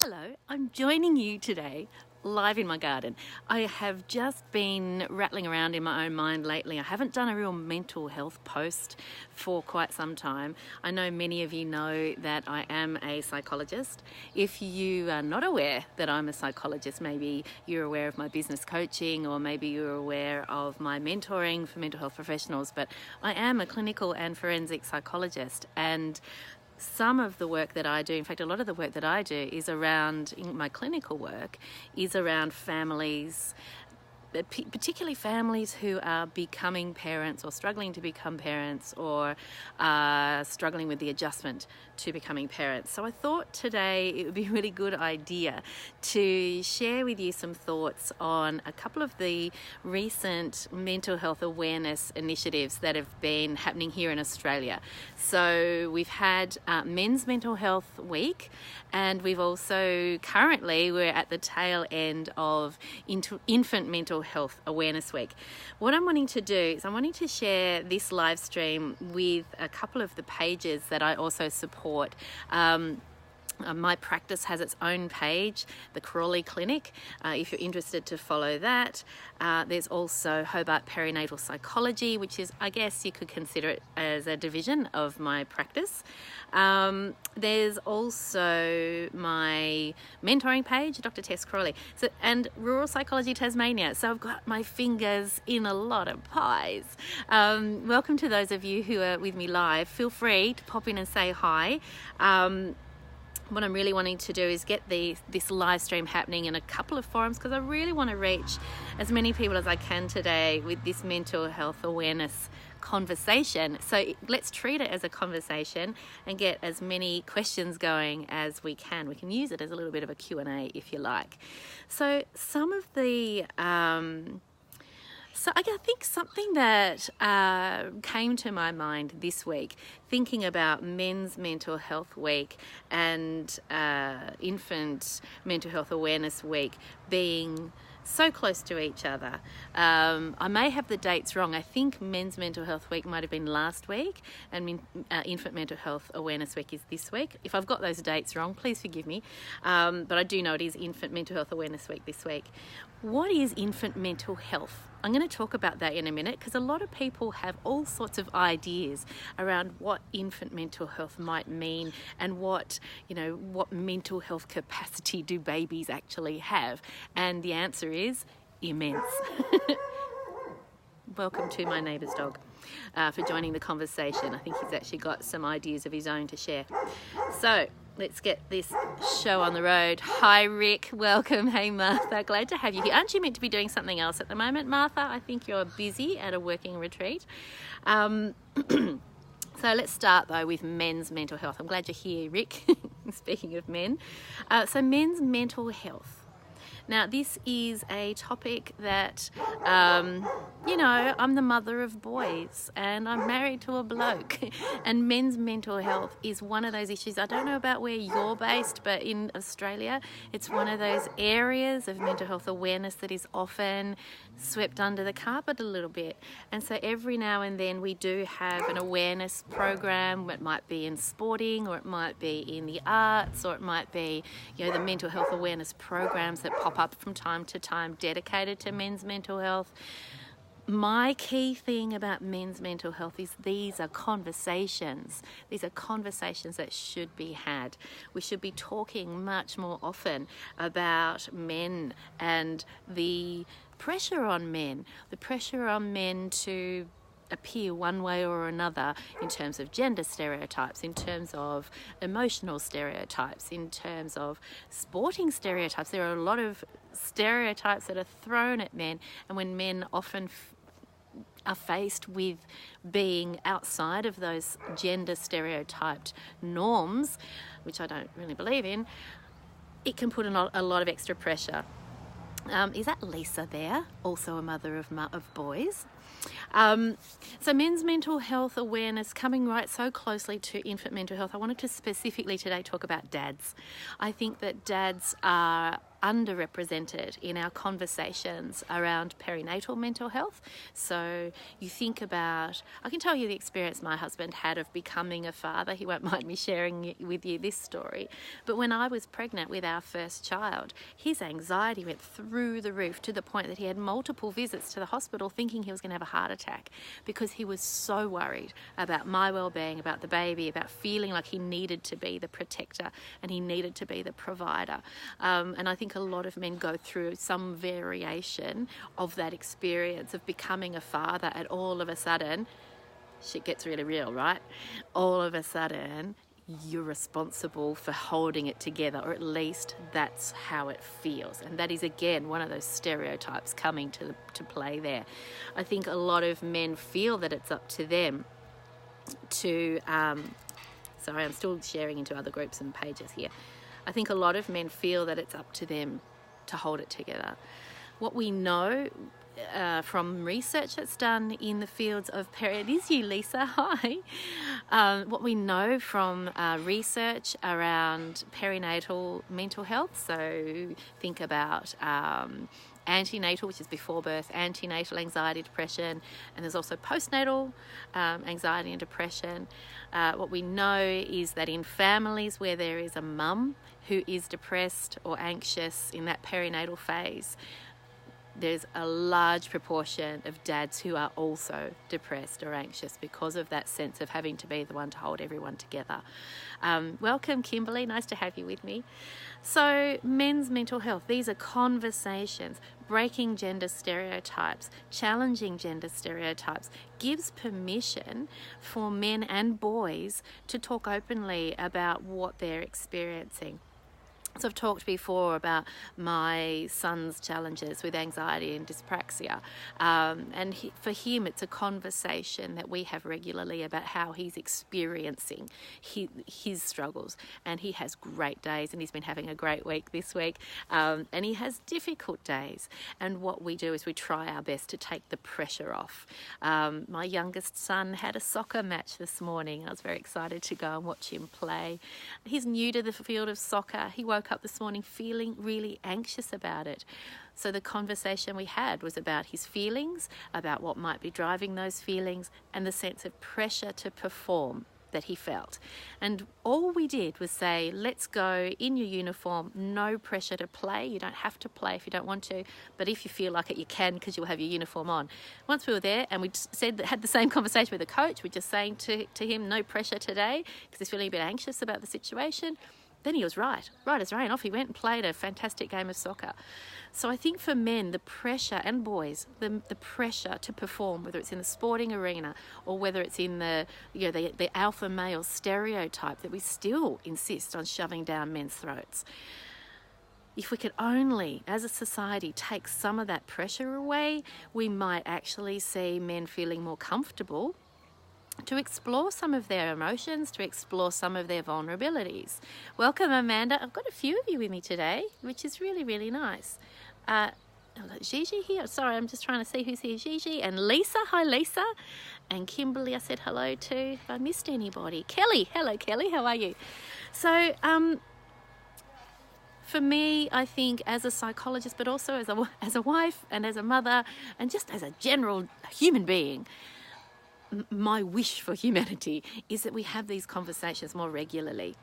Hello, I'm joining you today live in my garden. I have just been rattling around in my own mind lately. I haven't done a real mental health post for quite some time. I know many of you know that I am a psychologist. If you are not aware that I'm a psychologist, maybe you're aware of my business coaching, or maybe you're aware of my mentoring for mental health professionals, but I am a clinical and forensic psychologist, and some of the work that I do, in fact, a lot of the work that I do is around, in my clinical work, is around families, particularly families who are becoming parents or struggling to become parents, or struggling with the adjustment to becoming parents. So I thought today it would be a really good idea to share with you some thoughts on a couple of the recent mental health awareness initiatives that have been happening here in Australia. So we've had Men's Mental Health Week, and we've also we're at the tail end of Infant Mental Health Awareness Week. What I'm wanting to do is I'm wanting to share this live stream with a couple of the pages that I also support. My practice has its own page, the Crawley Clinic, if you're interested to follow that. There's also Hobart Perinatal Psychology, which is, I guess you could consider it as a division of my practice. There's also my mentoring page, Dr. Tess Crawley, and Rural Psychology Tasmania. So I've got my fingers in a lot of pies. Welcome to those of you who are with me live. Feel free to pop in and say hi. What I'm really wanting to do is get this live stream happening in a couple of forums, because I really want to reach as many people as I can today with this mental health awareness conversation. So let's treat it as a conversation and get as many questions going as we can. We can use it as a little bit of a Q&A if you like. So some of the So I think something that came to my mind this week, thinking about Men's Mental Health Week and Infant Mental Health Awareness Week being so close to each other. I may have the dates wrong. I think Men's Mental Health Week might have been last week, and Infant Mental Health Awareness Week is this week. If I've got those dates wrong, please forgive me. But I do know it is Infant Mental Health Awareness Week this week. What is infant mental health? I'm going to talk about that in a minute, because a lot of people have all sorts of ideas around what infant mental health might mean, and what mental health capacity do babies actually have. And the answer is immense. Welcome to my neighbour's dog for joining the conversation. I think he's actually got some ideas of his own to share. So let's get this show on the road. Hi, Rick. Welcome. Hey, Martha. Glad to have you here. Aren't you meant to be doing something else at the moment, Martha? I think you're busy at a working retreat. So let's start, though, with men's mental health. I'm glad you're here, Rick. Speaking of men. So men's mental health. Now, this is a topic that, I'm the mother of boys, and I'm married to a bloke, and men's mental health is one of those issues. I don't know about where you're based, but in Australia, it's one of those areas of mental health awareness that is often swept under the carpet a little bit. And so every now and then we do have an awareness program. It might be in sporting, or it might be in the arts, or it might be, the mental health awareness programs that pop up from time to time dedicated to men's mental health. My key thing about men's mental health is these are conversations. These are conversations that should be had. We should be talking much more often about men and the pressure on men to appear one way or another in terms of gender stereotypes, in terms of emotional stereotypes, in terms of sporting stereotypes. There are a lot of stereotypes that are thrown at men, and when men often are faced with being outside of those gender stereotyped norms, which I don't really believe in, it can put a lot of extra pressure. Is that Lisa there? Also a mother of boys. So men's mental health awareness coming right so closely to infant mental health. I wanted to specifically today talk about dads. I think that dads are underrepresented in our conversations around perinatal mental health. So you think about, I can tell you the experience my husband had of becoming a father. He won't mind me sharing with you this story. But when I was pregnant with our first child, his anxiety went through the roof to the point that he had multiple visits to the hospital thinking he was going to have a heart attack because he was so worried about my well-being, about the baby, about feeling like he needed to be the protector and he needed to be the provider. And I think a lot of men go through some variation of that experience of becoming a father, and all of a sudden shit gets really real, right? All of a sudden you're responsible for holding it together, or at least that's how it feels. And that is again one of those stereotypes coming to play there. I think a lot of men feel that it's up to them to sorry, I'm still sharing into other groups and pages here. I think a lot of men feel that it's up to them to hold it together. What we know from research that's done in the fields of it is you, Lisa, hi. What we know from research around perinatal mental health, so think about antenatal, which is before birth, antenatal anxiety, depression, and there's also postnatal anxiety and depression. What we know is that in families where there is a mum who is depressed or anxious in that perinatal phase, there's a large proportion of dads who are also depressed or anxious because of that sense of having to be the one to hold everyone together. Welcome, Kimberly. Nice to have you with me. So, men's mental health. These are conversations, breaking gender stereotypes, challenging gender stereotypes, gives permission for men and boys to talk openly about what they're experiencing. So I've talked before about my son's challenges with anxiety and dyspraxia, and for him it's a conversation that we have regularly about how he's experiencing his struggles, and he has great days and he's been having a great week this week, and he has difficult days, and what we do is we try our best to take the pressure off. My youngest son had a soccer match this morning. I was very excited to go and watch him play. He's new to the field of soccer. He woke up this morning feeling really anxious about it. So the conversation we had was about his feelings, about what might be driving those feelings, and the sense of pressure to perform that he felt. And all we did was say, let's go in your uniform, no pressure to play. You don't have to play if you don't want to, but if you feel like it, you can, because you'll have your uniform on. Once we were there and we had the same conversation with the coach, we're just saying to him, no pressure today, because he's feeling a bit anxious about the situation. Then he was right as rain. Off he went and played a fantastic game of soccer. So I think for men, the pressure, and boys, the pressure to perform, whether it's in the sporting arena or whether it's in the alpha male stereotype that we still insist on shoving down men's throats. If we could only, as a society, take some of that pressure away, we might actually see men feeling more comfortable to explore some of their emotions, to explore some of their vulnerabilities. Welcome, Amanda. I've got a few of you with me today, which is really, really nice. I've got Gigi here. Sorry, I'm just trying to see who's here. Gigi and Lisa. Hi, Lisa. And Kimberly, I said hello to. If I missed anybody. Kelly. Hello, Kelly. How are you? So, for me, I think as a psychologist, but also as a wife and as a mother and just as a general human being, my wish for humanity is that we have these conversations more regularly,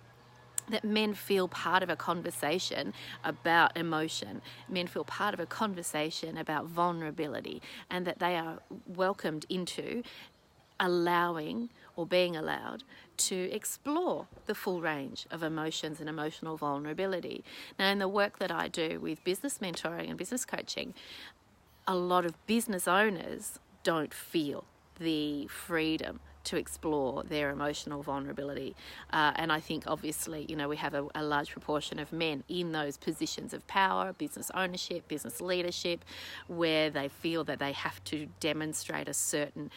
that men feel part of a conversation about emotion, men feel part of a conversation about vulnerability, and that they are welcomed into allowing or being allowed to explore the full range of emotions and emotional vulnerability. Now, in the work that I do with business mentoring and business coaching, a lot of business owners don't feel the freedom to explore their emotional vulnerability. And I think obviously, we have a large proportion of men in those positions of power, business ownership, business leadership, where they feel that they have to demonstrate a certain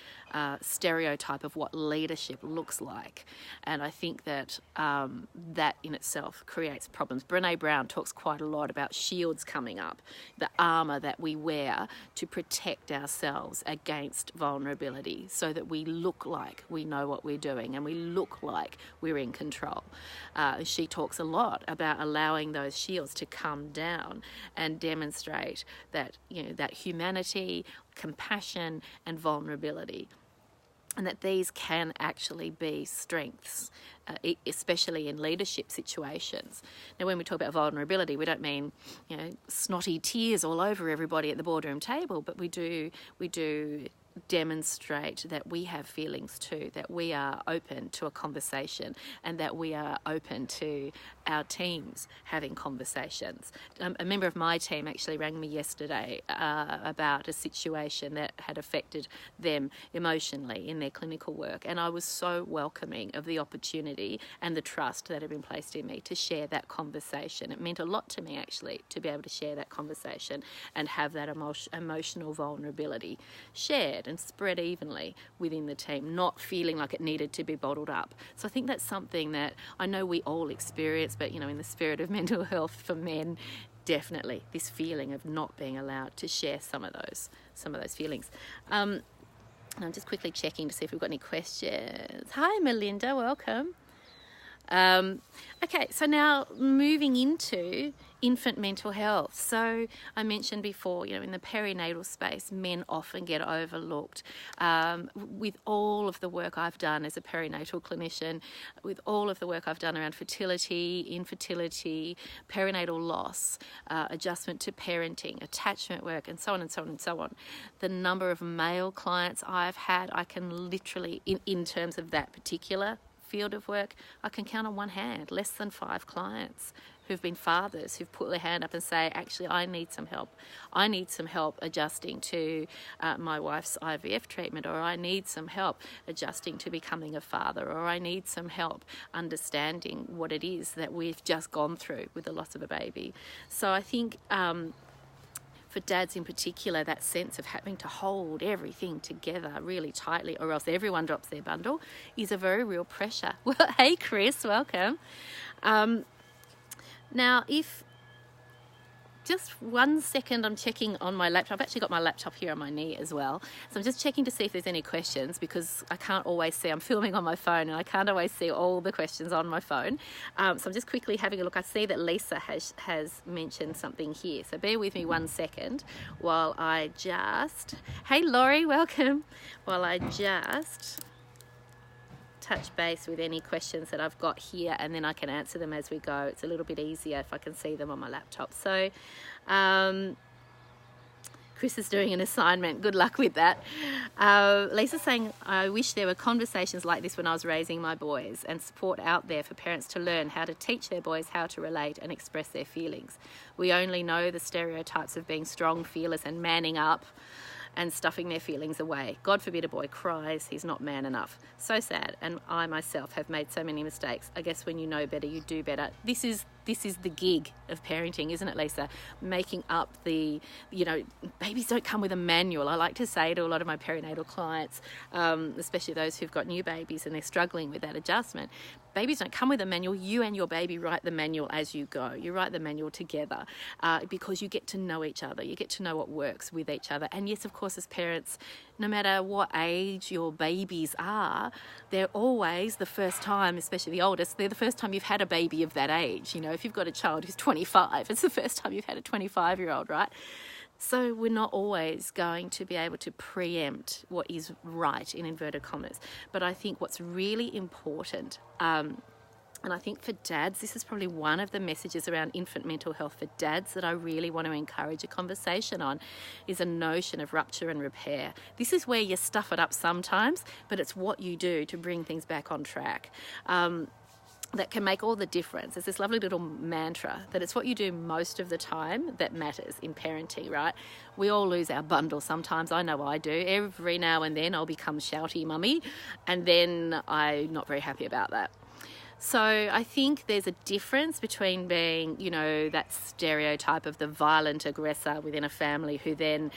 stereotype of what leadership looks like. And I think that that in itself creates problems. Brené Brown talks quite a lot about shields coming up, the armour that we wear to protect ourselves against vulnerability, so that we look like we know what we're doing and we look like we're in control. She talks a lot about allowing those shields to come down and demonstrate that, that humanity, compassion and vulnerability, and that these can actually be strengths, especially in leadership situations. Now, when we talk about vulnerability, we don't mean, snotty tears all over everybody at the boardroom table, but we do demonstrate that we have feelings too, that we are open to a conversation and that we are open to our teams having conversations. A member of my team actually rang me yesterday about a situation that had affected them emotionally in their clinical work, and I was so welcoming of the opportunity and the trust that had been placed in me to share that conversation. It meant a lot to me actually to be able to share that conversation and have that emotional vulnerability shared and spread evenly within the team, not feeling like it needed to be bottled up. So I think that's something that I know we all experience, but in the spirit of mental health for men, definitely this feeling of not being allowed to share some of those feelings. And I'm just quickly checking to see if we've got any questions. Hi Melinda, welcome. Okay, so now moving into infant mental health. So I mentioned before, in the perinatal space, men often get overlooked. With all of the work I've done as a perinatal clinician, with all of the work I've done around fertility, infertility, perinatal loss, adjustment to parenting, attachment work, and so on and so on and so on, the number of male clients I've had, I can literally, in terms of that particular field of work, I can count on one hand, less than 5 clients who've been fathers who've put their hand up and say, actually, I need some help. I need some help adjusting to my wife's IVF treatment, or I need some help adjusting to becoming a father, or I need some help understanding what it is that we've just gone through with the loss of a baby. So I think for dads in particular, that sense of having to hold everything together really tightly or else everyone drops their bundle is a very real pressure. Well, hey Chris, welcome. Now, if just 1 second, I'm checking on my laptop. I've actually got my laptop here on my knee as well. So I'm just checking to see if there's any questions, because I can't always see. I'm filming on my phone and I can't always see all the questions on my phone. So I'm just quickly having a look. I see that Lisa has mentioned something here. So bear with me 1 second while I just... Hey Laurie, welcome. While I just touch base with any questions that I've got here, and then I can answer them as we go. It's a little bit easier if I can see them on my laptop. So Chris is doing an assignment. Good luck with that. Lisa's saying, I wish there were conversations like this when I was raising my boys, and support out there for parents to learn how to teach their boys how to relate and express their feelings. We only know the stereotypes of being strong, fearless and manning up and stuffing their feelings away. God forbid a boy cries, he's not man enough. So sad, and I myself have made so many mistakes. I guess when you know better, you do better. This is the gig of parenting, isn't it, Lisa? Making up the, babies don't come with a manual. I like to say to a lot of my perinatal clients, especially those who've got new babies and they're struggling with that adjustment, babies don't come with a manual. You and your baby write the manual as you go. You write the manual together because you get to know each other. You get to know what works with each other. And yes, of course, as parents, no matter what age your babies are, they're always the first time, especially the oldest, they're the first time you've had a baby of that age. If you've got a child who's 25, it's the first time you've had a 25-year-old, right? So we're not always going to be able to preempt what is right, in inverted commas. But I think what's really important, and I think for dads, this is probably one of the messages around infant mental health for dads that I really want to encourage a conversation on, is a notion of rupture and repair. This is where you stuff it up sometimes, but it's what you do to bring things back on track. that can make all the difference. There's this lovely little mantra that it's what you do most of the time that matters in parenting, right? We all lose our bundle sometimes. I know I do. Every now and then I'll become shouty mummy, and then I'm not very happy about that. So I think there's a difference between being, that stereotype of the violent aggressor within a family who then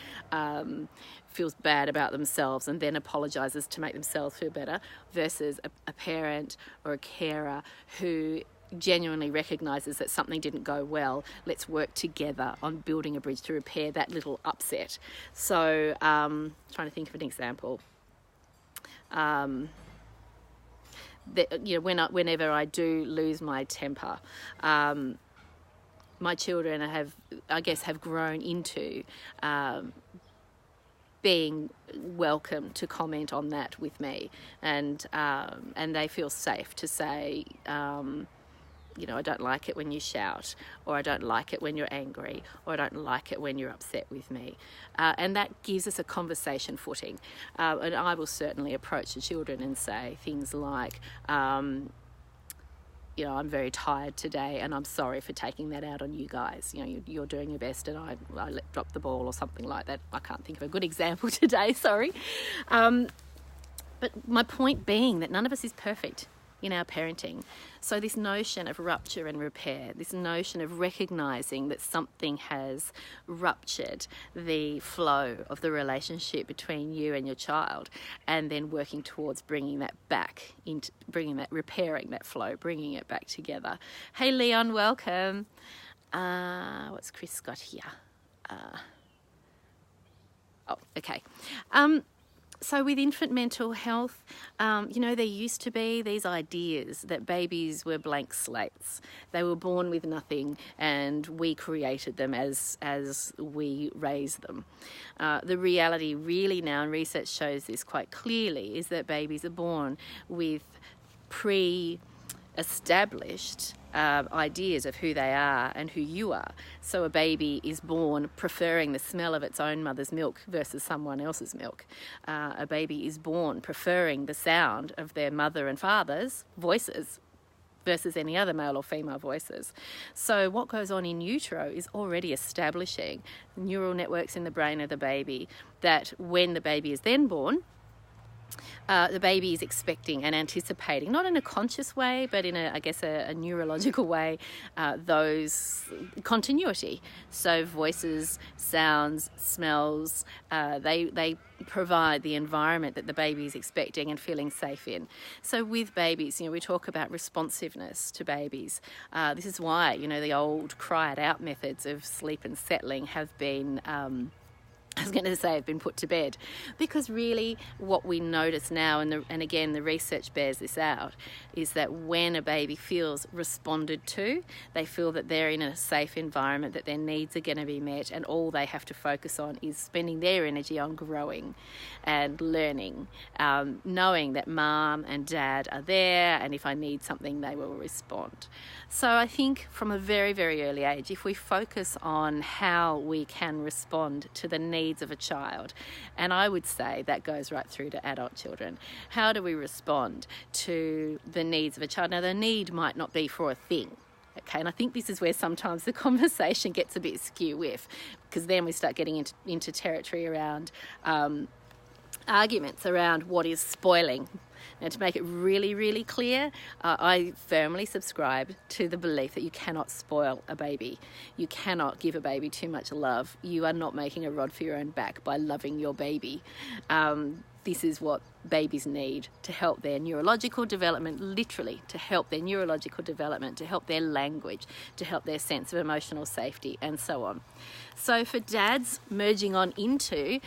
feels bad about themselves and then apologises to make themselves feel better, versus a parent or a carer who genuinely recognises that something didn't go well. Let's work together on building a bridge to repair that little upset. So trying to think of an example. Whenever I do lose my temper, my children have grown into being welcome to comment on that with me, and they feel safe to say, I don't like it when you shout, or I don't like it when you're angry, or I don't like it when you're upset with me. And that gives us a conversation footing. And I will certainly approach the children and say things like, I'm very tired today and I'm sorry for taking that out on you guys. You're doing your best and I dropped the ball, or something like that. I can't think of a good example today, sorry. But my point being that none of us is perfect in our parenting. So this notion of rupture and repair, this notion of recognising that something has ruptured the flow of the relationship between you and your child, and then working towards bringing that back, repairing that flow, bringing it back together. Hey Leon, welcome. What's Chris got here? Okay. So with infant mental health, there used to be these ideas that babies were blank slates. They were born with nothing and we created them as we raised them. The reality really now, and research shows this quite clearly, is that babies are born with pre-established ideas of who they are and who you are. So a baby is born preferring the smell of its own mother's milk versus someone else's milk. A baby is born preferring the sound of their mother and father's voices versus any other male or female voices. So what goes on in utero is already establishing neural networks in the brain of the baby that when the baby is then born, the baby is expecting and anticipating, not in a conscious way, but in a neurological way, those continuity. So voices, sounds, smells, they provide the environment that the baby is expecting and feeling safe in. So with babies, we talk about responsiveness to babies. This is why, the old cry it out methods of sleep and settling have been have been put to bed, because really what we notice now, and again the research bears this out, is that when a baby feels responded to, they feel that they're in a safe environment, that their needs are going to be met, and all they have to focus on is spending their energy on growing and learning, knowing that mum and dad are there, and if I need something they will respond. So I think from a very, very early age, if we focus on how we can respond to the needs of a child, and I would say that goes right through to adult children, how do we respond to the needs of a child? Now, the need might not be for a thing. Okay, and I think this is where sometimes the conversation gets a bit skew with, because then we start getting into territory around arguments around what is spoiling. Now, to make it really, really clear, I firmly subscribe to the belief that you cannot spoil a baby. You cannot give a baby too much love. You are not making a rod for your own back by loving your baby. This is what babies need to help their neurological development, literally to help their neurological development, to help their language, to help their sense of emotional safety, and so on. So for dads merging on into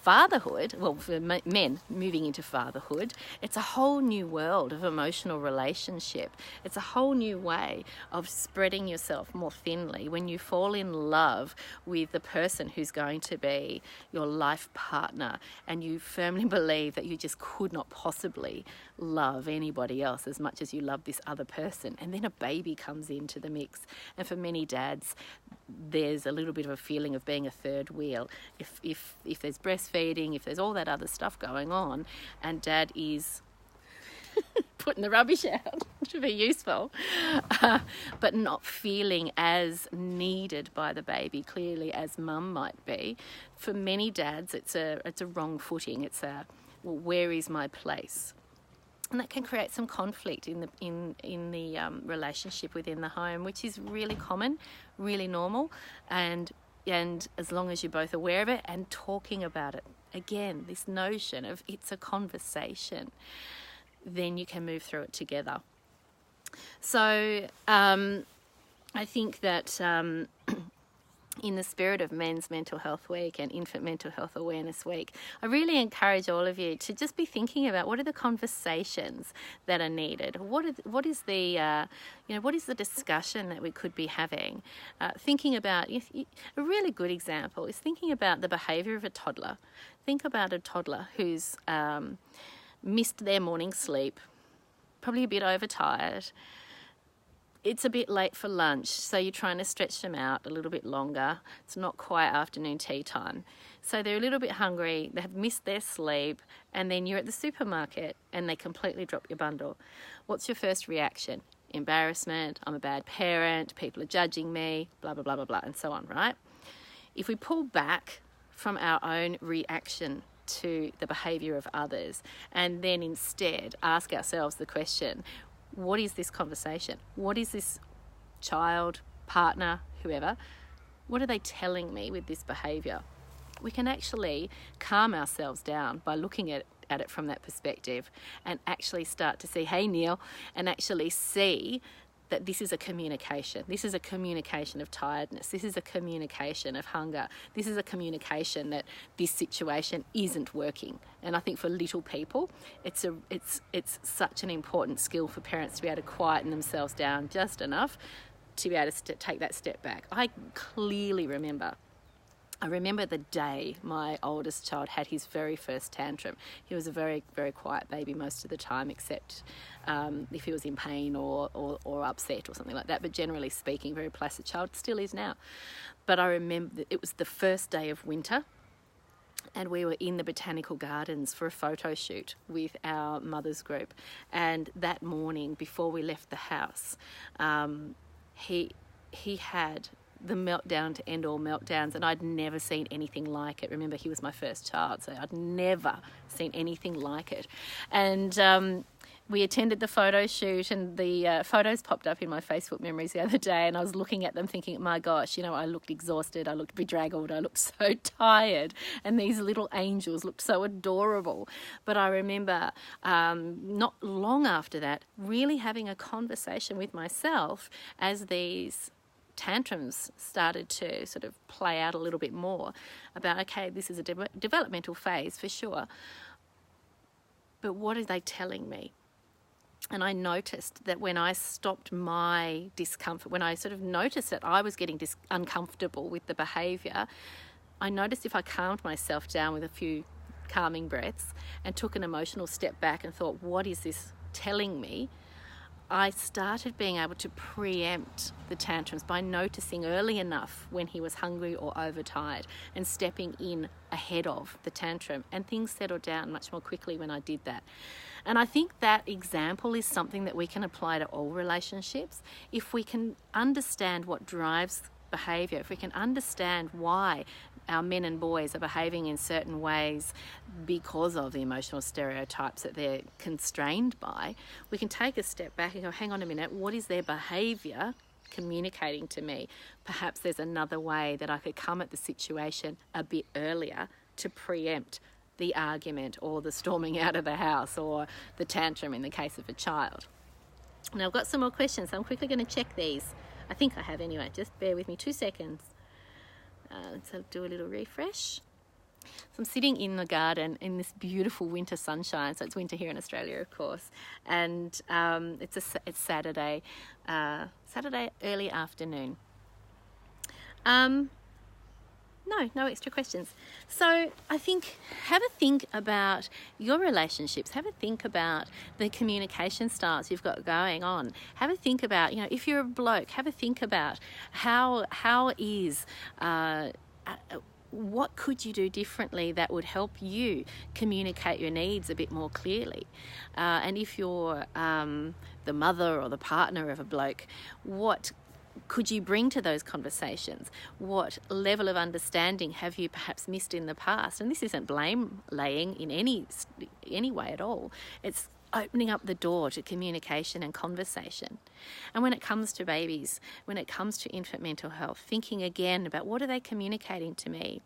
fatherhood, well, for men moving into fatherhood, it's a whole new world of emotional relationship. It's a whole new way of spreading yourself more thinly when you fall in love with the person who's going to be your life partner, and you firmly believe that you just could not possibly love anybody else as much as you love this other person. And then a baby comes into the mix. And for many dads, there's a little bit of a feeling of being a third wheel. If there's breastfeeding, if there's all that other stuff going on, and dad is putting the rubbish out to be useful, but not feeling as needed by the baby clearly as mum might be. For many dads, it's a wrong footing. It's well, where is my place? And that can create some conflict in the relationship within the home, which is really common, really normal, and as long as you're both aware of it and talking about it. Again, this notion of it's a conversation, then you can move through it together. So I think that in the spirit of Men's Mental Health Week and Infant Mental Health Awareness Week, I really encourage all of you to just be thinking about what are the conversations that are needed. What is the what is the discussion that we could be having? Thinking about a really good example is thinking about the behaviour of a toddler. Think about a toddler who's missed their morning sleep, probably a bit overtired. It's a bit late for lunch, so you're trying to stretch them out a little bit longer. It's not quite afternoon tea time. So they're a little bit hungry, they have missed their sleep, and then you're at the supermarket and they completely drop your bundle. What's your first reaction? Embarrassment, I'm a bad parent, people are judging me, blah, blah, blah, blah, blah, and so on, right? If we pull back from our own reaction to the behaviour of others and then instead ask ourselves the question, what is this conversation? What is this child, partner, whoever? What are they telling me with this behaviour? We can actually calm ourselves down by looking at it from that perspective and actually start to see, hey Neil, and actually see that this is a communication. This is a communication of tiredness. This is a communication of hunger. This is a communication that this situation isn't working. And I think for little people, it's such an important skill for parents to be able to quieten themselves down just enough to be able to take that step back. I remember the day my oldest child had his very first tantrum. He was a very, very quiet baby most of the time, except if he was in pain or upset or something like that. But generally speaking, very placid child, still is now. But I remember that it was the first day of winter and we were in the botanical gardens for a photo shoot with our mother's group. And that morning, before we left the house, he had the meltdown to end all meltdowns, and I'd never seen anything like it. Remember, he was my first child, so I'd never seen anything like it. And we attended the photo shoot, and the photos popped up in my Facebook memories the other day, and I was looking at them thinking, my gosh, I looked exhausted, I looked bedraggled, I looked so tired, and these little angels looked so adorable. But I remember not long after that, really having a conversation with myself as these tantrums started to sort of play out a little bit more about, okay, this is a developmental phase for sure, but what are they telling me? And I noticed that when I stopped my discomfort, when I sort of noticed that I was getting uncomfortable with the behaviour, I noticed if I calmed myself down with a few calming breaths and took an emotional step back and thought, what is this telling me? I started being able to preempt the tantrums by noticing early enough when he was hungry or overtired and stepping in ahead of the tantrum, and things settled down much more quickly when I did that. And I think that example is something that we can apply to all relationships. If we can understand what drives behaviour, if we can understand why our men and boys are behaving in certain ways because of the emotional stereotypes that they're constrained by, we can take a step back and go, hang on a minute, what is their behaviour communicating to me? Perhaps there's another way that I could come at the situation a bit earlier to preempt the argument or the storming out of the house or the tantrum in the case of a child. Now I've got some more questions, so I'm quickly going to check these. I think I have anyway, just bear with me 2 seconds. So do a little refresh. So I'm sitting in the garden in this beautiful winter sunshine. So it's winter here in Australia, of course, and it's Saturday early afternoon. No extra questions. So I think have a think about your relationships. Have a think about the communication styles you've got going on. Have a think about, if you're a bloke, have a think about how is what could you do differently that would help you communicate your needs a bit more clearly? And if you're the mother or the partner of a bloke, what could you bring to those conversations? What level of understanding have you perhaps missed in the past? And this isn't blame laying in any way at all. It's opening up the door to communication and conversation. And when it comes to babies, when it comes to infant mental health, thinking again about what are they communicating to me?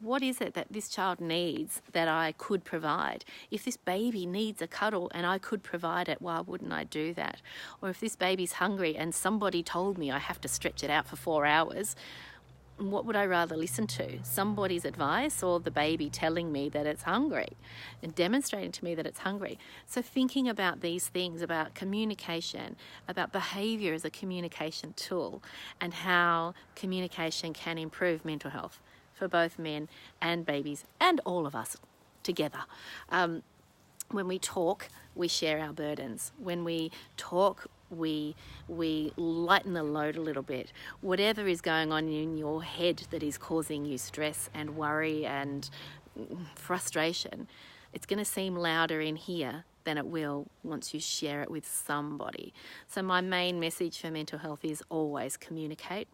What is it that this child needs that I could provide? If this baby needs a cuddle and I could provide it, why wouldn't I do that? Or if this baby's hungry and somebody told me I have to stretch it out for 4 hours, what would I rather listen to? Somebody's advice or the baby telling me that it's hungry and demonstrating to me that it's hungry? So thinking about these things, about communication, about behaviour as a communication tool, and how communication can improve mental health for both men and babies and all of us together. When we talk, we share our burdens. When we talk, we lighten the load a little bit. Whatever is going on in your head that is causing you stress and worry and frustration, it's going to seem louder in here than it will once you share it with somebody. So my main message for mental health is always communicate.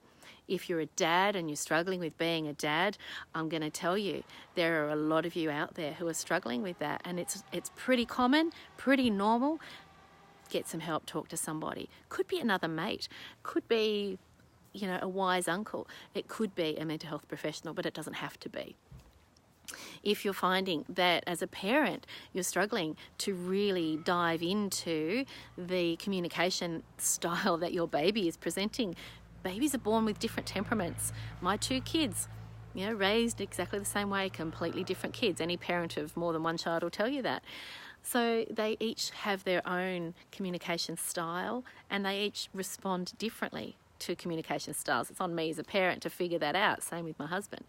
If you're a dad and you're struggling with being a dad, I'm going to tell you there are a lot of you out there who are struggling with that, and it's pretty common, pretty normal. Get some help, talk to somebody. Could be another mate, could be, a wise uncle. It could be a mental health professional, but it doesn't have to be. If you're finding that as a parent you're struggling to really dive into the communication style that your baby is presenting, babies are born with different temperaments. My 2 kids, raised exactly the same way, completely different kids. Any parent of more than one child will tell you that. So they each have their own communication style and they each respond differently to communication styles. It's on me as a parent to figure that out. Same with my husband.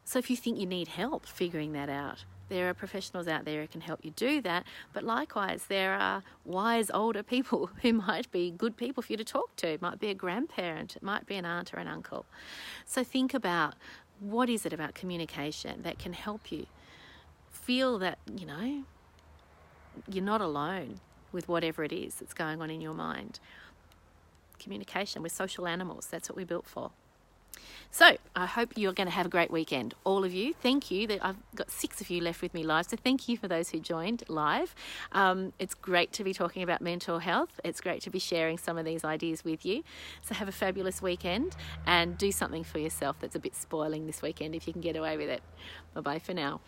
So if you think you need help figuring that out, there are professionals out there who can help you do that. But likewise, there are wise older people who might be good people for you to talk to. It might be a grandparent, it might be an aunt or an uncle. So think about what is it about communication that can help you feel that, you're not alone with whatever it is that's going on in your mind. Communication, we're social animals. That's what we're built for. So I hope you're going to have a great weekend, all of you. Thank you. I've got 6 of you left with me live, so thank you for those who joined live. It's great to be talking about mental health. It's great to be sharing some of these ideas with you. So have a fabulous weekend and do something for yourself that's a bit spoiling this weekend if you can get away with it. Bye-bye for now.